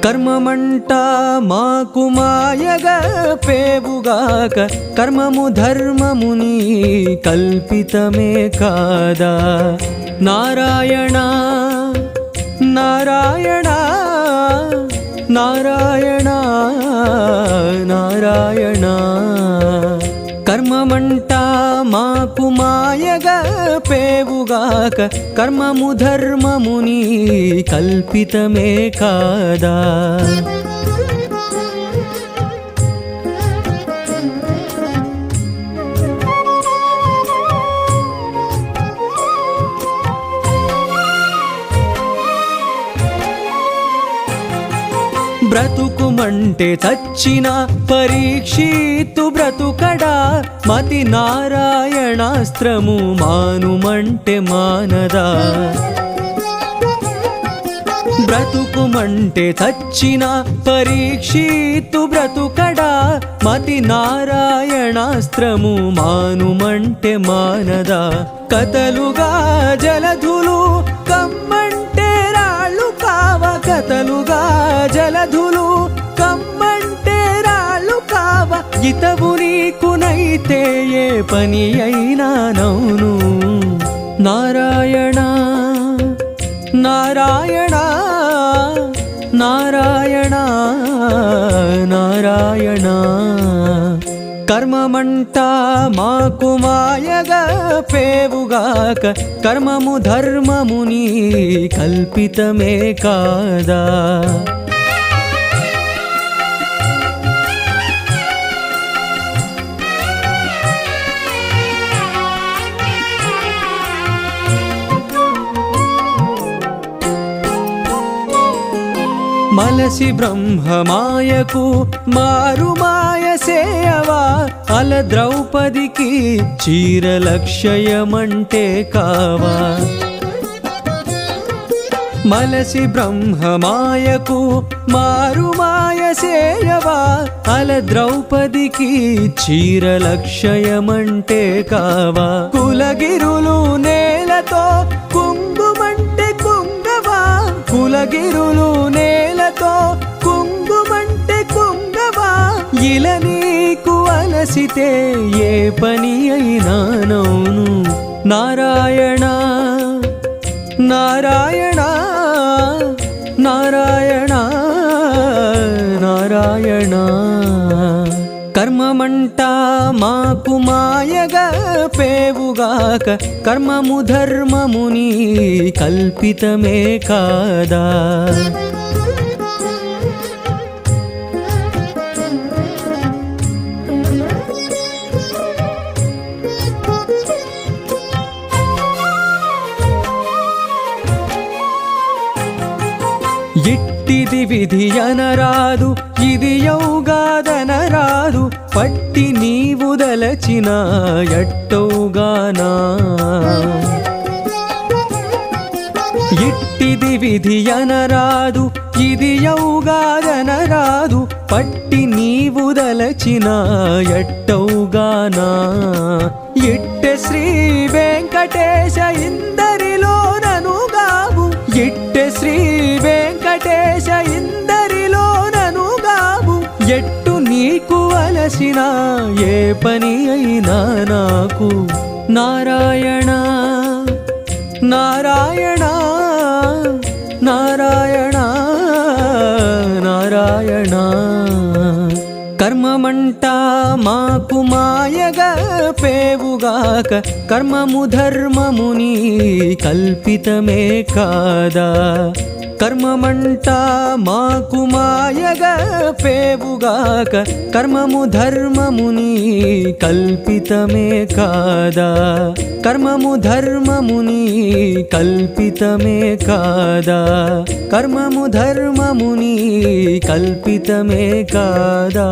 కర్మమంట మాకు మాయగా పేవుగాక కర్మము ధర్మముని కల్పితమే కాదా. నారాయణ నారాయణ నారాయణ నారాయణ కర్మమంట మాకు మాయగా పేవుగాక కర్మము ధర్మముని కల్పితమే కాదా. బ్రతుకుమంటే చచ్చిన పరీక్షిత్తు బ్రతుకడా మతి నారాయణాస్త్రము మానుమంటే మానదా. బ్రతుకుమంటే చచ్చిన పరీక్షిత్తు బ్రతుకడా మతి నారాయణాస్త్రము మానుమంటే మానదా. కథలుగా జలధులు కమ్మంటే రాళ్ళు కావ కథలుగా జలధులు కమ్మంటే రాళ్ళు కావ. ఇతవు నీకునైతే ఏ పని అయినా నౌను. నారాయణ నారాయణ నారాయణ నారాయణ కర్మమంట మాకు మాయగా పేవుగాక కర్మము ధర్మముని కల్పితమే కాదా. మలసి బ్రహ్మమాయకు మారుమాయ సేయవా అల ద్రౌపదికి చీరలక్షయమంటే కావా. మలసి బ్రహ్మమాయకు మారుమాయ సేయవా అల ద్రౌపదికి చీరలక్షయమంటే కావా. కులగిరులు నేలతో కుంగుమంటే కుంగవా కులగిరులు నేలతో కుంగుమంటే కుంగవా. ఇలా నీకు అలసితే ఏ పని అయినా నౌను. నారాయణ నారాయణ నారాయణ నారాయణ కర్మమంట మాకు మాయగా పేవుగాక కర్మము ధర్మముని కల్పితమే కాదా. ఇట్టిది విధి అనరాదు ఇది యౌగాదనరాదు పట్టి నీవు దలచిన ఎట్టౌగానా. ఇట్టిది విధి అనరాదు ఇది యౌగాదనరాదు పట్టి నీవు దలచిన ఎట్టౌగానా. ఇట్టె శ్రీ వెంకటేశ ఇందరిలోననుగావు ఇట్టె శ్రీ వెంకటేశ ఇందరిలోననుగావు. ఎట్టు నీకు అలసిన ఏ పని అయినా నాకు. నారాయణ నారాయణ నారాయణ నారాయణ కర్మమంట మాకు మాయగా పేవుగాక కర్మము ధర్మముని కల్పితమే కాదా. కర్మమంట మాకు మాయగా పేవుగాక కర్మము ధర్మముని కల్పితమే కాదా. కర్మము ధర్మముని కల్పితమే కాదా. కర్మము ధర్మముని కల్పితమే కాదా.